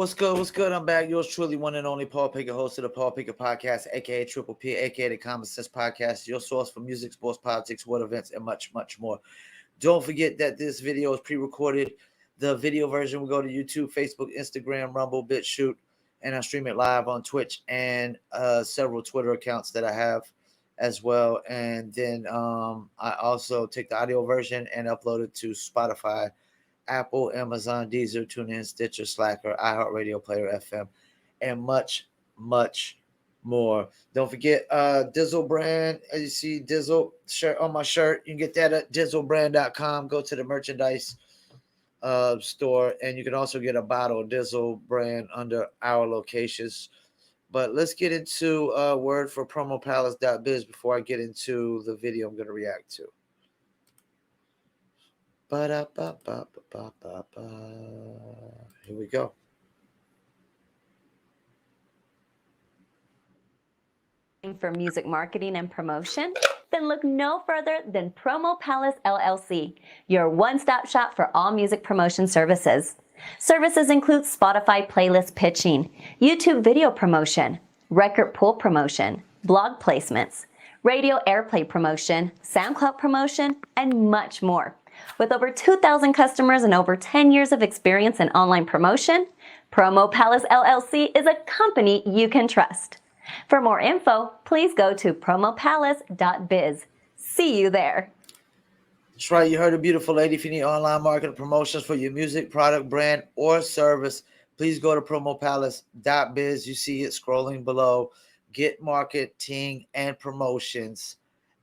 What's good? What's good? I'm back. Yours truly, one and only Paul Pickett, host of the Paul Pickett Podcast, aka Triple P, aka the Common Sense Podcast, your source for music, sports, politics, world events, and much, much more. Don't forget that this video is pre-recorded. The video version will go to YouTube, Facebook, Instagram, Rumble, BitChute, and I stream it live on Twitch and several Twitter accounts that I have as well. And then I also take the audio version and upload it to Spotify, Apple, Amazon, Deezer, TuneIn, Stitcher, Slacker, iHeartRadio, Player FM, and much, much more. Don't forget Dizzle brand. As you see, Dizzle shirt on my shirt. You can get that at dizzlebrand.com. Go to the merchandise store, and you can also get a bottle of Dizzle brand under our locations. But let's get into word for promopalace.biz before I get into the video I'm going to react to. Here we go. For music marketing and promotion? Then look no further than Promo Palace LLC, your one-stop shop for all music promotion services. Services include Spotify playlist pitching, YouTube video promotion, record pool promotion, blog placements, radio airplay promotion, SoundCloud promotion, and much more. With over 2,000 customers and over 10 years of experience in online promotion, Promo Palace LLC is a company you can trust. For more info, please go to promopalace.biz. See you there. That's right. You heard a beautiful lady. If you need online marketing promotions for your music, product, brand, or service, please go to promopalace.biz. You see it scrolling below. Get marketing and promotions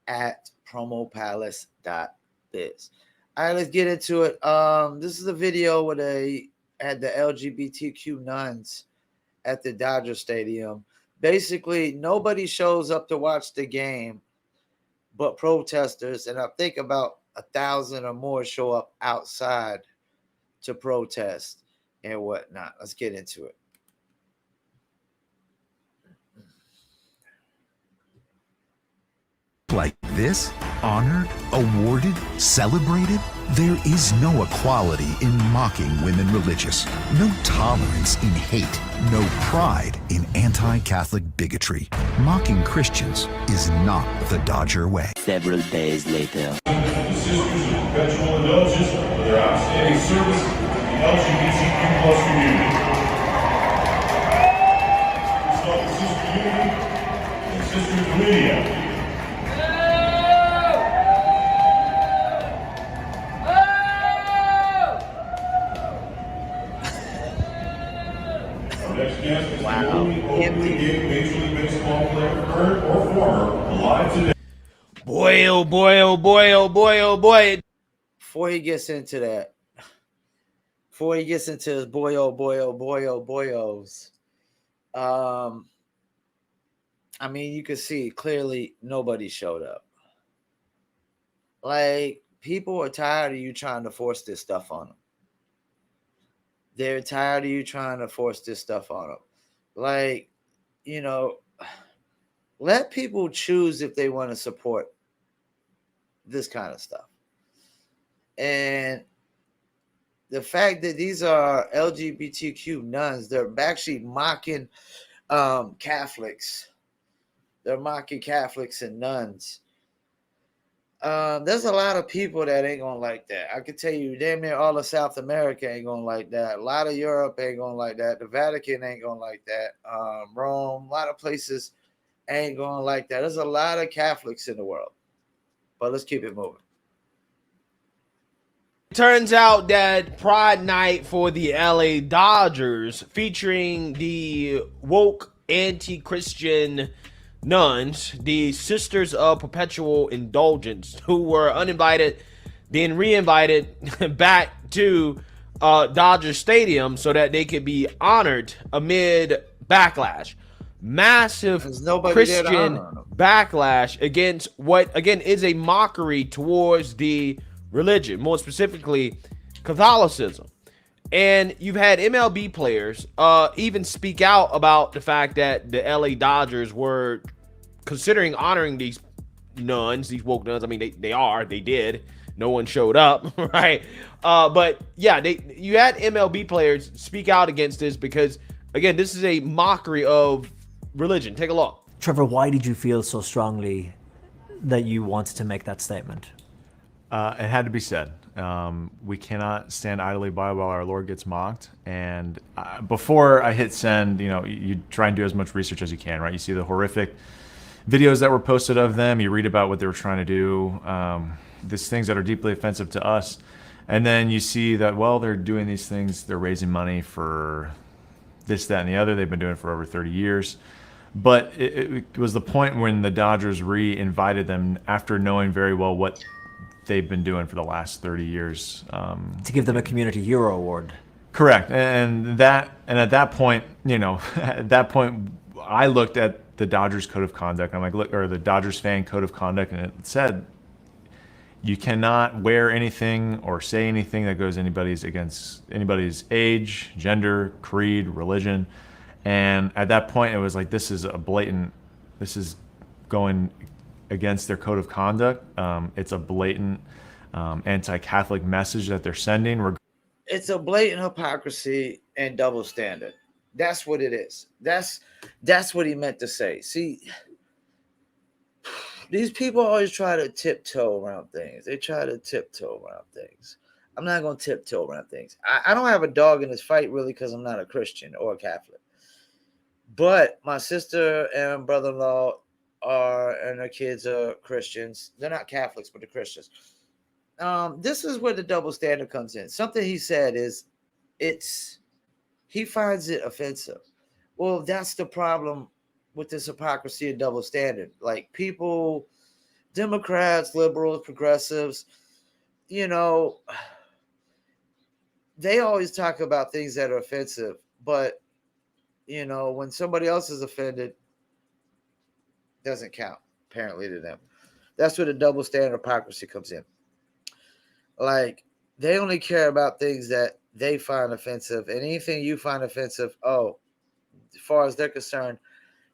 at promopalace.biz. All right, let's get into it. This is a video where they had the LGBTQ Nuns at the Dodger Stadium. Basically, nobody shows up to watch the game but protesters, and I think about 1,000 or more show up outside to protest and whatnot. Let's get into it. Like this? Honored, awarded, celebrated? There is no equality in mocking women religious, no tolerance in hate, no pride in anti-Catholic bigotry. Mocking Christians is not the Dodger way. Several days later. Sisters of perpetual indulgence for their outstanding service to the LGBTQ community. Sister Unity and Sister Lydia. Next guest is the only openly gay Major League Baseball player, current or former, alive today. Boy, oh boy, oh boy, oh boy, oh boy. Before he gets into that, before he gets into his boy, oh boy, oh boy, oh boyos, I mean, you can see clearly nobody showed up. Like, people are tired of you trying to force this stuff on them. They're tired of you trying to force this stuff on them. Like, you know, let people choose if they want to support this kind of stuff. And the fact that these are LGBTQ nuns, they're actually mocking Catholics. They're mocking Catholics and nuns. There's a lot of people that ain't gonna like that. I can tell you, damn near all of South America ain't gonna like that. A lot of Europe ain't gonna like that. The Vatican ain't gonna like that. Rome, a lot of places ain't gonna like that. There's a lot of Catholics in the world. But let's keep it moving. Turns out that Pride Night for the LA Dodgers, featuring the woke anti-Christian nuns, the Sisters of Perpetual Indulgence, who were uninvited, then re-invited back to Dodger Stadium so that they could be honored amid backlash. Massive Christian backlash against what, again, is a mockery towards the religion, more specifically Catholicism. And you've had MLB players even speak out about the fact that the LA Dodgers were considering honoring these nuns, these woke nuns. I mean, they did. No one showed up, right? But yeah, you had MLB players speak out against this because, again, this is a mockery of religion. Take a look. Trevor, why did you feel so strongly that you wanted to make that statement? It had to be said. We cannot stand idly by while our Lord gets mocked. And before I hit send, you try and do as much research as you can, right? You see the horrific videos that were posted of them. You read about what they were trying to do. These things that are deeply offensive to us. And then you see that, well, they're doing these things. They're raising money for this, that, and the other. They've been doing it for over 30 years. But it was the point when the Dodgers re-invited them after knowing very well what they've been doing for the last 30 years. To give them a Community Hero Award. Correct. And at that point, I looked at the Dodgers Code of Conduct. I'm like, look, or the Dodgers fan Code of Conduct, and it said you cannot wear anything or say anything that goes against anybody's age, gender, creed, religion. And at that point, it was like, this is going against their code of conduct. It's a blatant anti-Catholic message that they're sending. It's a blatant hypocrisy and double standard. That's what it is. That's what he meant to say. See, these people always try to tiptoe around things. They try to tiptoe around things. I'm not going to tiptoe around things. I don't have a dog in this fight, really, because I'm not a Christian or a Catholic. But my sister and brother-in-law and their kids are Christians. They're not Catholics, but they're Christians. This is where the double standard comes in. Something he said is, he finds it offensive. Well, that's the problem with this hypocrisy and double standard. Like, people, Democrats, liberals, progressives, they always talk about things that are offensive, but when somebody else is offended, doesn't count, apparently, to them. That's where the double standard hypocrisy comes in. Like, they only care about things that they find offensive, and anything you find offensive, as far as they're concerned,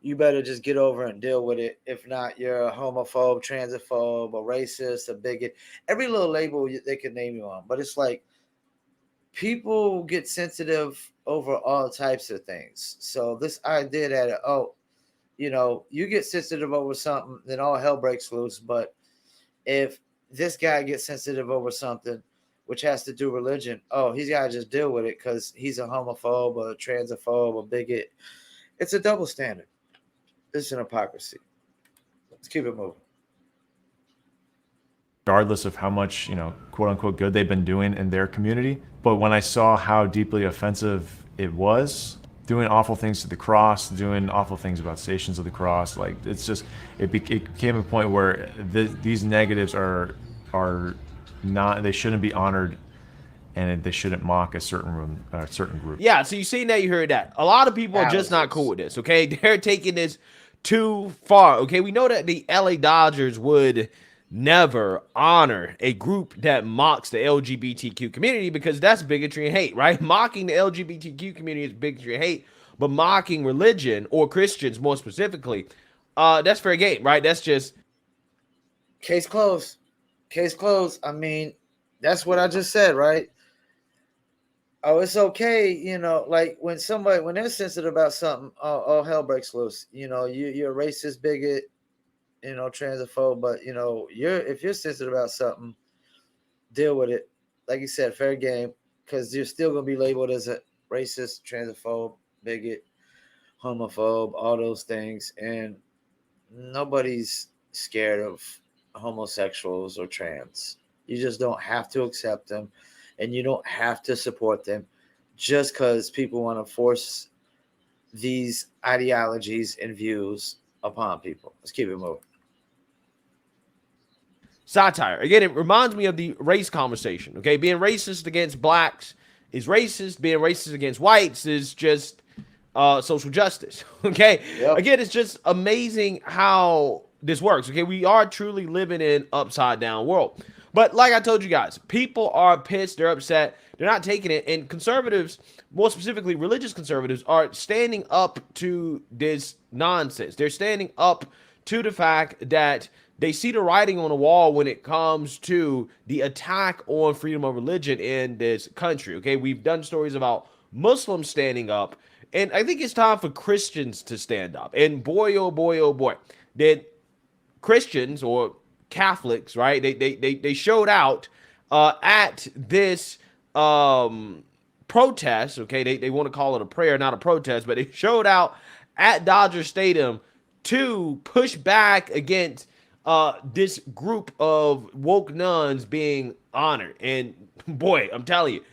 you better just get over and deal with it. If not, you're a homophobe, transphobe, a racist, a bigot, every little label they can name you on. But it's like, people get sensitive over all types of things. So this idea that, you get sensitive over something, then all hell breaks loose. But if this guy gets sensitive over something, which has to do religion, he's got to just deal with it because he's a homophobe, a transphobe, a bigot. It's a double standard. It's an hypocrisy. Let's keep it moving. Regardless of how much, quote unquote, good they've been doing in their community. But when I saw how deeply offensive it was, doing awful things to the cross, doing awful things about Stations of the Cross, like, it became a point where these negatives are not, they shouldn't be honored, and they shouldn't mock a certain group. Yeah, so you seen that, you heard that. A lot of people are just not cool with this, okay? They're taking this too far, okay? We know that the LA Dodgers would never honor a group that mocks the LGBTQ community because that's bigotry and hate, right? Mocking the LGBTQ community is bigotry and hate, but mocking religion, or Christians more specifically, that's fair game, right? That's just... Case closed. Case closed. I mean, that's what I just said, right? It's okay, like when they're sensitive about something, all hell breaks loose. You're a racist, bigot, transphobe, but if you're sensitive about something, deal with it. Like you said, fair game, because you're still gonna be labeled as a racist, transphobe, bigot, homophobe, all those things, and nobody's scared of homosexuals or trans. You just don't have to accept them, and you don't have to support them just because people want to force these ideologies and views upon people. Let's keep it moving. Satire. Again, it reminds me of the race conversation. Okay, being racist against blacks is racist. Being racist against whites is just social justice. Okay, yep. Again, it's just amazing how this works. Okay, we are truly living in an upside down world. But like I told you guys, people are pissed. They're upset. They're not taking it. And conservatives, more specifically religious conservatives, are standing up to this nonsense. They're standing up to the fact that they see the writing on the wall when it comes to the attack on freedom of religion in this country. Okay, we've done stories about Muslims standing up, and I think it's time for Christians to stand up. And boy, oh boy, oh boy, did Christians or Catholics, right? They showed out at this protest. Okay, they want to call it a prayer, not a protest, but they showed out at Dodger Stadium to push back against this group of woke nuns being honored. And boy, I'm telling you,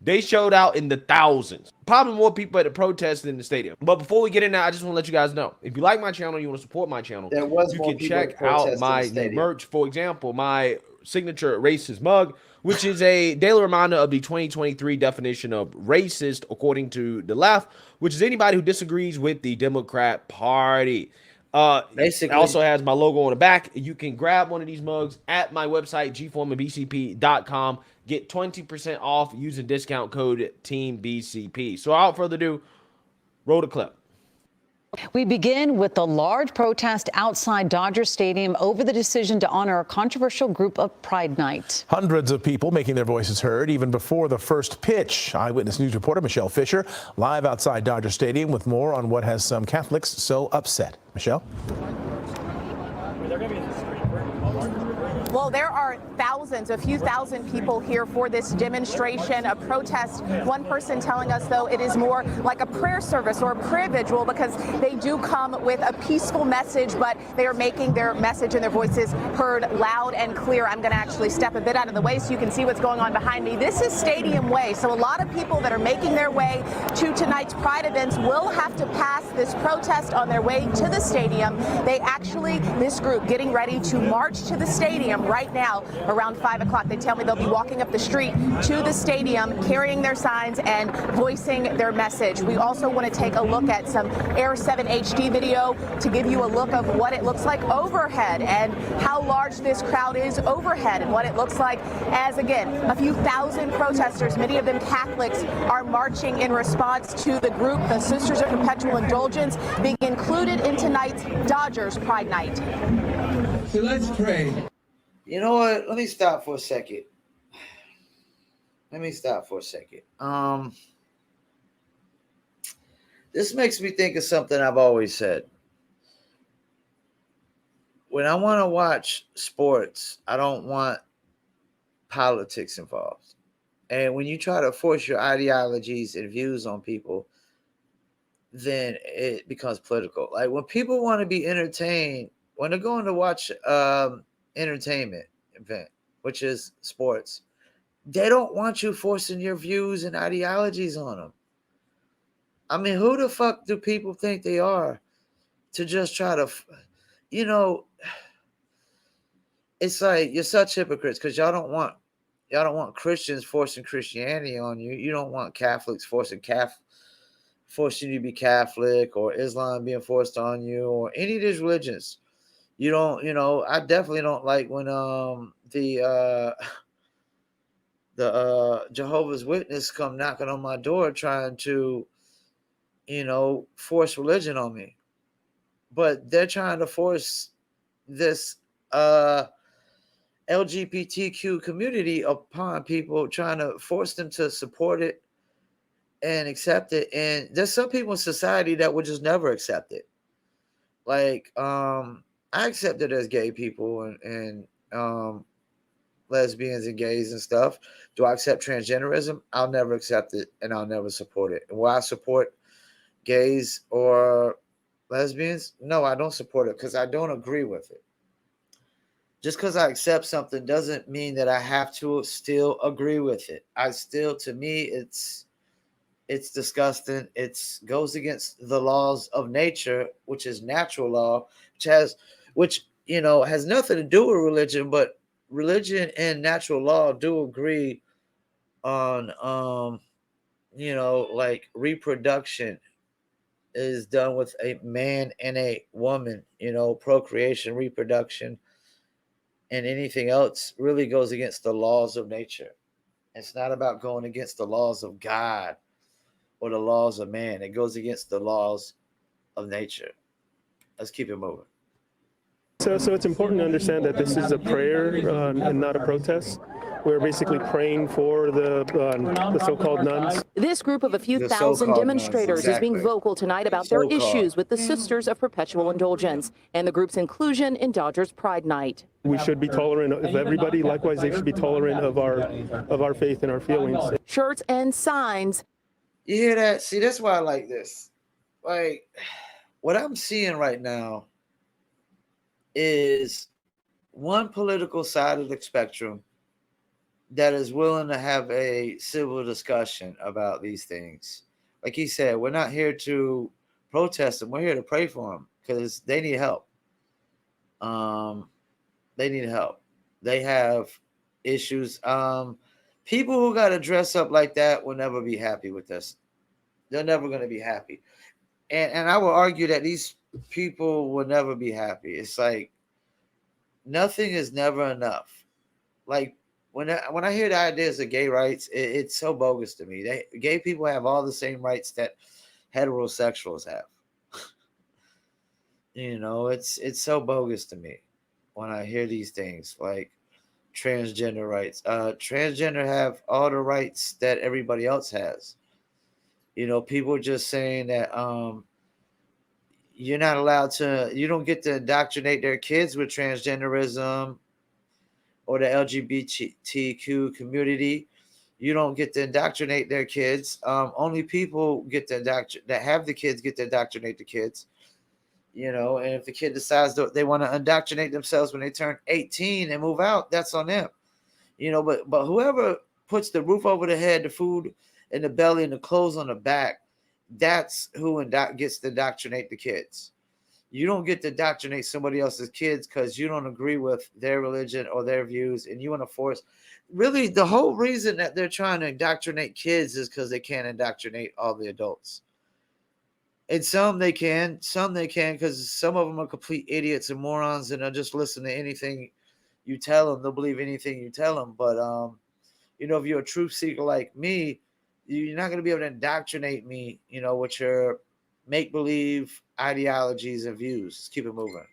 they showed out in the thousands. Probably more people at the protest than the stadium. But before we get in there, I just want to let you guys know, if you like my channel, you want to support my channel, There was you more can people at check the protest out than the my new stadium. merch. For example, my signature racist mug, which is a daily reminder of the 2023 definition of racist according to the left, which is anybody who disagrees with the Democrat Party. It also has my logo on the back. You can grab one of these mugs at my website, gforemanbcp.com. Get 20% off using discount code TEAMBCP. So without further ado, roll the clip. We begin with the large protest outside Dodger Stadium over the decision to honor a controversial group of Pride Night. Hundreds of people making their voices heard even before the first pitch. Eyewitness News reporter Michelle Fisher live outside Dodger Stadium with more on what has some Catholics so upset. Michelle? Well, there are thousands, a few thousand people here for this demonstration, a protest. One person telling us, though, it is more like a prayer service or a prayer vigil because they do come with a peaceful message, but they are making their message and their voices heard loud and clear. I'm going to actually step a bit out of the way so you can see what's going on behind me. This is Stadium Way, so a lot of people that are making their way to tonight's Pride events will have to pass this protest on their way to the stadium. They actually, this group getting ready to march to the stadium right now around 5 o'clock. They tell me they'll be walking up the street to the stadium, carrying their signs and voicing their message. We also want to take a look at some Air 7 HD video to give you a look of what it looks like overhead and how large this crowd is overhead and what it looks like as, again, a few thousand protesters, many of them Catholics, are marching in response to the group, the Sisters of Perpetual Indulgence, being included in tonight's Dodgers Pride Night. So let's pray. You know what? Let me stop for a second. This makes me think of something I've always said. When I want to watch sports, I don't want politics involved. And when you try to force your ideologies and views on people, then it becomes political. Like when people want to be entertained, when they're going to watch entertainment event, which is sports, they don't want you forcing your views and ideologies on them. I mean, who the fuck do people think they are to just try to, it's like you're such hypocrites because y'all don't want Christians forcing Christianity on you. You don't want Catholics forcing you to be Catholic, or Islam being forced on you, or any of these religions. You don't, I definitely don't like when the Jehovah's Witness come knocking on my door trying to, force religion on me. But they're trying to force this LGBTQ community upon people, trying to force them to support it and accept it. And there's some people in society that would just never accept it. Like, I accept it as gay people and lesbians and gays and stuff. Do I accept transgenderism? I'll never accept it and I'll never support it. And will I support gays or lesbians? No, I don't support it because I don't agree with it. Just because I accept something doesn't mean that I have to still agree with it. To me, it's disgusting. It goes against the laws of nature, which is natural law, which has nothing to do with religion, but religion and natural law do agree on, like reproduction is done with a man and a woman, procreation, reproduction, and anything else really goes against the laws of nature. It's not about going against the laws of God or the laws of man. It goes against the laws of nature. Let's keep it moving. So it's important to understand that this is a prayer and not a protest. We're basically praying for the so-called nuns. This group of a few The thousand so-called demonstrators nuns, is being exactly. vocal tonight about their So-called. issues with the Sisters of Perpetual Indulgence and the group's inclusion in Dodgers Pride Night. We should be tolerant of everybody. Likewise, they should be tolerant of our faith and our feelings. Shirts and signs. You hear that? See, that's why I like this. Like, what I'm seeing right now is one political side of the spectrum that is willing to have a civil discussion about these things. Like he said, we're not here to protest them. We're here to pray for them because they need help. They need help. They have issues. People who got to dress up like that will never be happy with this. They're never going to be happy. And I will argue that these people will never be happy. It's like nothing is never enough. Like when I hear the ideas of gay rights, it's so bogus to me. Gay people have all the same rights that heterosexuals have. You know, it's so bogus to me when I hear these things like transgender rights. Transgender have all the rights that everybody else has. You know, people just saying that you're not allowed to, you don't get to indoctrinate their kids with transgenderism or the LGBTQ community. You don't get to indoctrinate their kids. Only people get to that have the kids get to indoctrinate the kids. You know, and if the kid decides that they want to indoctrinate themselves when they turn 18 and move out, that's on them. You know, but whoever puts the roof over the head, the food in the belly, and the clothes on the back, that's who gets to indoctrinate the kids. You don't get to indoctrinate somebody else's kids because you don't agree with their religion or their views, and you want to force. Really, the whole reason that they're trying to indoctrinate kids is because they can't indoctrinate all the adults. And some they can because some of them are complete idiots and morons and they'll just listen to anything you tell them. They'll believe anything you tell them. But, you know, if you're a truth seeker like me, you're not going to be able to indoctrinate me, you know, with your make-believe ideologies and views. Just keep it moving.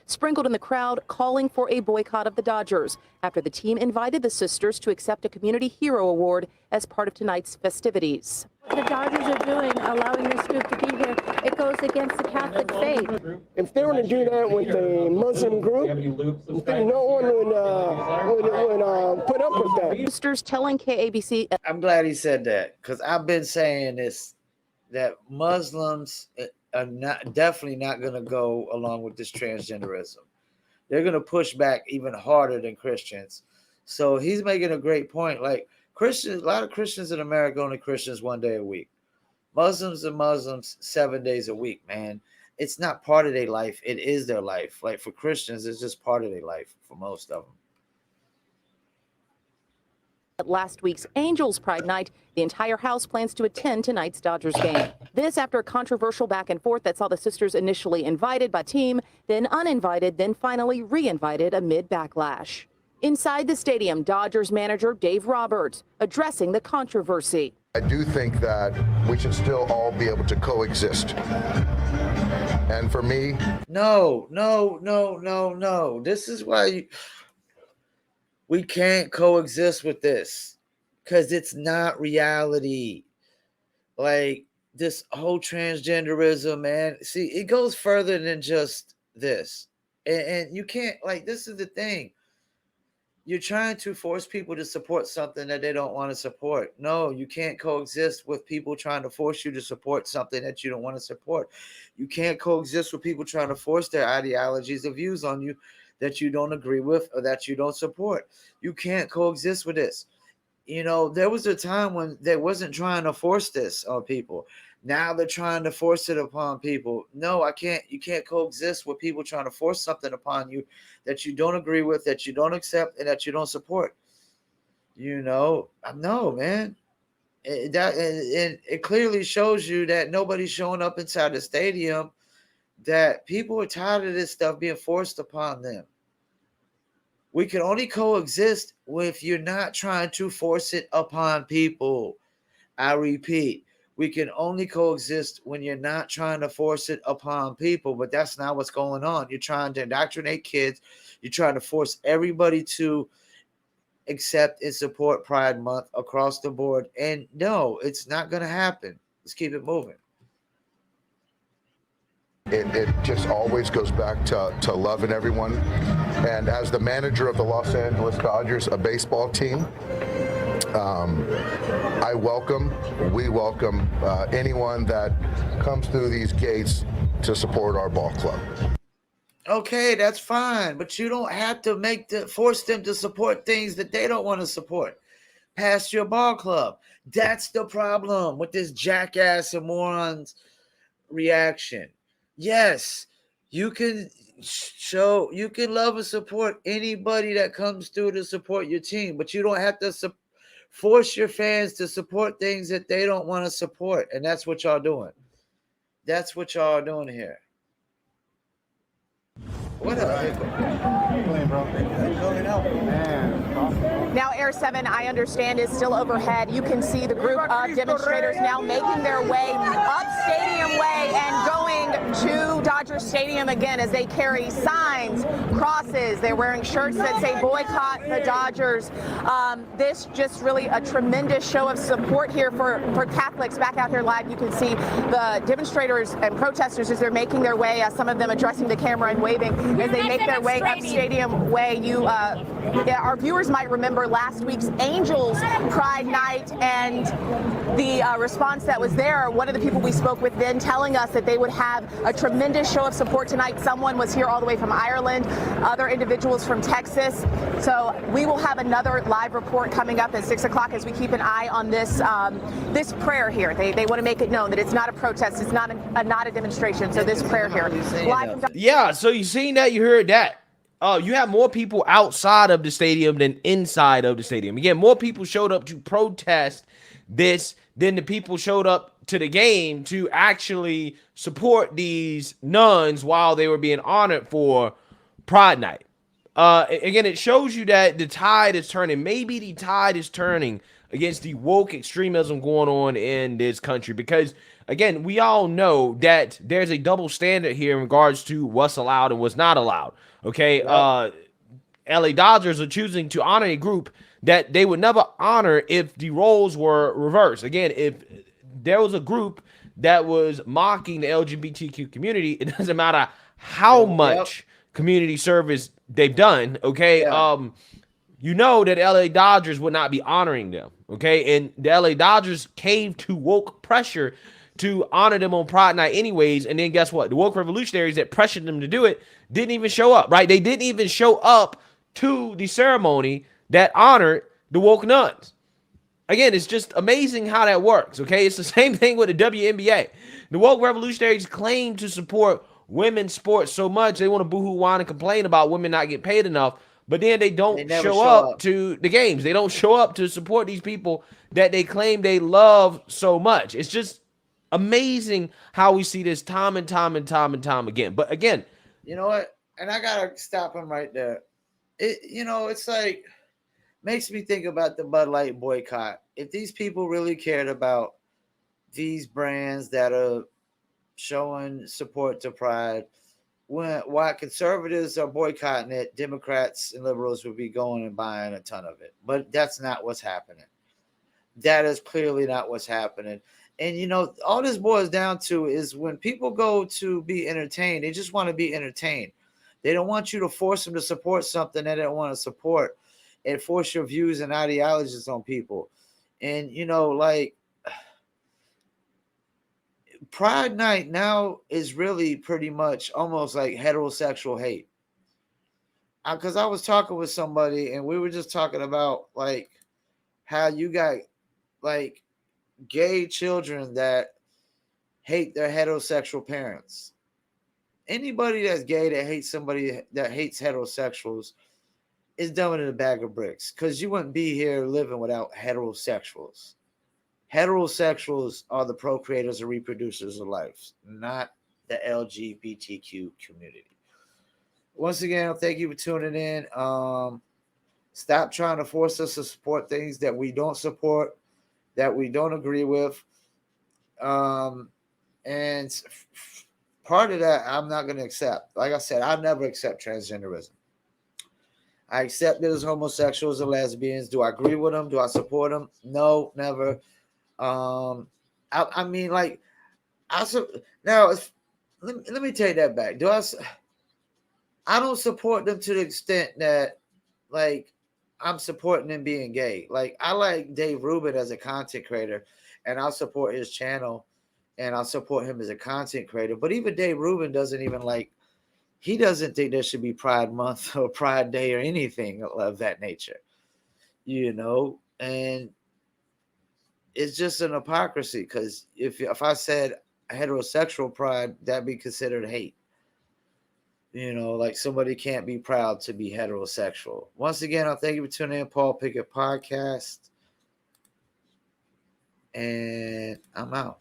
Sprinkled in the crowd calling for a boycott of the Dodgers after the team invited the sisters to accept a Community Hero Award as part of tonight's festivities. The Dodgers are doing, allowing this group to be here, it goes against the Catholic faith. If they were to do that with a Muslim group, then no one would put up with that. Sisters telling KABC. I'm glad he said that because I've been saying this, that Muslims are definitely not going to go along with this transgenderism. They're going to push back even harder than Christians. So he's making a great point. Like Christians, a lot of Christians in America only Christians 1 day a week. Muslims are Muslims 7 days a week, man. It's not part of their life. It is their life. Like for Christians, it's just part of their life for most of them. At last week's Angels Pride Night, the entire house plans to attend tonight's Dodgers game. This after a controversial back and forth that saw the sisters initially invited by team, then uninvited, then finally re-invited amid backlash. Inside the stadium, Dodgers manager Dave Roberts addressing the controversy. I do think that we should still all be able to coexist. And for me... No. This is why we can't coexist with this because it's not reality. Like this whole transgenderism, man. See, it goes further than just this. And you can't, like, this is the thing. You're trying to force people to support something that they don't want to support. No, you can't coexist with people trying to force you to support something that you don't want to support. You can't coexist with people trying to force their ideologies or views on you that you don't agree with or that you don't support. You can't coexist with this. You know, there was a time when they wasn't trying to force this on people. Now they're trying to force it upon people. No, you can't coexist with people trying to force something upon you that you don't agree with, that you don't accept, and that you don't support. You know, no, man. It clearly shows you that nobody's showing up inside the stadium, that people are tired of this stuff being forced upon them. We can only coexist if you're not trying to force it upon people. I repeat, We can only coexist when you're not trying to force it upon people, but that's not what's going on. You're trying to indoctrinate kids. You're trying to force everybody to accept and support Pride Month across the board. And no, it's not going to happen. Let's keep it moving. It just always goes back to loving everyone. And as the manager of the Los Angeles Dodgers, a baseball team, we welcome anyone that comes through these gates to support our ball club. Okay, that's fine, but you don't have to force them to support things that they don't want to support past your ball club. That's the problem with this jackass and morons reaction. Yes, you can love and support anybody that comes through to support your team, but you don't have to force your fans to support things that they don't want to support. And that's what y'all doing. That's what y'all are doing here. What Now, Air 7, I understand, is still overhead. You can see the group of demonstrators now making their way up Stadium Way and going to Dodger Stadium again as they carry signs, crosses. They're wearing shirts that say boycott the Dodgers. This just really a tremendous show of support here for Catholics. Back out here live, you can see the demonstrators and protesters as they're making their way, some of them addressing the camera and waving as they make their way up Stadium Way. Our viewers might remember last week's Angels Pride Night and the response that was there. One of the people we spoke with then telling us that they would have a tremendous show of support tonight. Someone was here all the way from Ireland, other individuals from Texas. So we will have another live report coming up at 6 o'clock as we keep an eye on this this prayer here. They want to make it known that it's not a protest, it's not a demonstration. So this prayer here. Yeah, so you seen that, you heard that. You have more people outside of the stadium than inside of the stadium. Again, more people showed up to protest this than the people showed up to the game to actually support these nuns while they were being honored for Pride Night. Again, it shows you that the tide is turning. Maybe the tide is turning against the woke extremism going on in this country, because again, we all know that there's a double standard here in regards to what's allowed and what's not allowed. Okay, LA Dodgers are choosing to honor a group that they would never honor if the roles were reversed. Again, if there was a group that was mocking the LGBTQ community, it doesn't matter how much community service they've done. Okay, you know that LA Dodgers would not be honoring them. Okay, and the LA Dodgers caved to woke pressure to honor them on Pride Night anyways. And then guess what? The woke revolutionaries that pressured them to do it didn't even show up, right? They didn't even show up to the ceremony that honored the woke nuns. Again, it's just amazing how that works, okay? It's the same thing with the WNBA. The woke revolutionaries claim to support women's sports so much, they want to boohoo, whine, and complain about women not getting paid enough, but then they don't show up to the games. They don't show up to support these people that they claim they love so much. It's just amazing how we see this time and time again. But again, you know what? And I gotta stop him right there. It's like makes me think about the Bud Light boycott. If these people really cared about these brands that are showing support to Pride, why conservatives are boycotting it, Democrats and liberals would be going and buying a ton of it. But that's not what's happening. That is clearly not what's happening. And, all this boils down to is when people go to be entertained, they just want to be entertained. They don't want you to force them to support something they don't want to support and force your views and ideologies on people. And, Pride Night now is really pretty much almost like heterosexual hate. Because I was talking with somebody and we were just talking about like how you got like gay children that hate their heterosexual parents. Anybody that's gay that hates somebody that hates heterosexuals is dumber than a bag of bricks, because you wouldn't be here living without heterosexuals. Heterosexuals are the procreators and reproducers of life, not the LGBTQ community. Once again, thank you for tuning in. Stop trying to force us to support things that we don't support, that we don't agree with. And part of that I'm not going to accept. Like I said, I never accept transgenderism. I accept that as homosexuals and lesbians. Do I agree with them? Do I support them? No, never. I mean, like, now let me take that back. I don't support them to the extent that, like, I'm supporting them being gay. Like, I like Dave Rubin as a content creator, and I'll support his channel, and I'll support him as a content creator. But even Dave Rubin doesn't even he doesn't think there should be Pride Month or Pride Day or anything of that nature, and it's just an hypocrisy, because if I said heterosexual pride, that'd be considered hate. Like, somebody can't be proud to be heterosexual. Once again, I thank you for tuning in, Paul Pickett Podcast, and I'm out.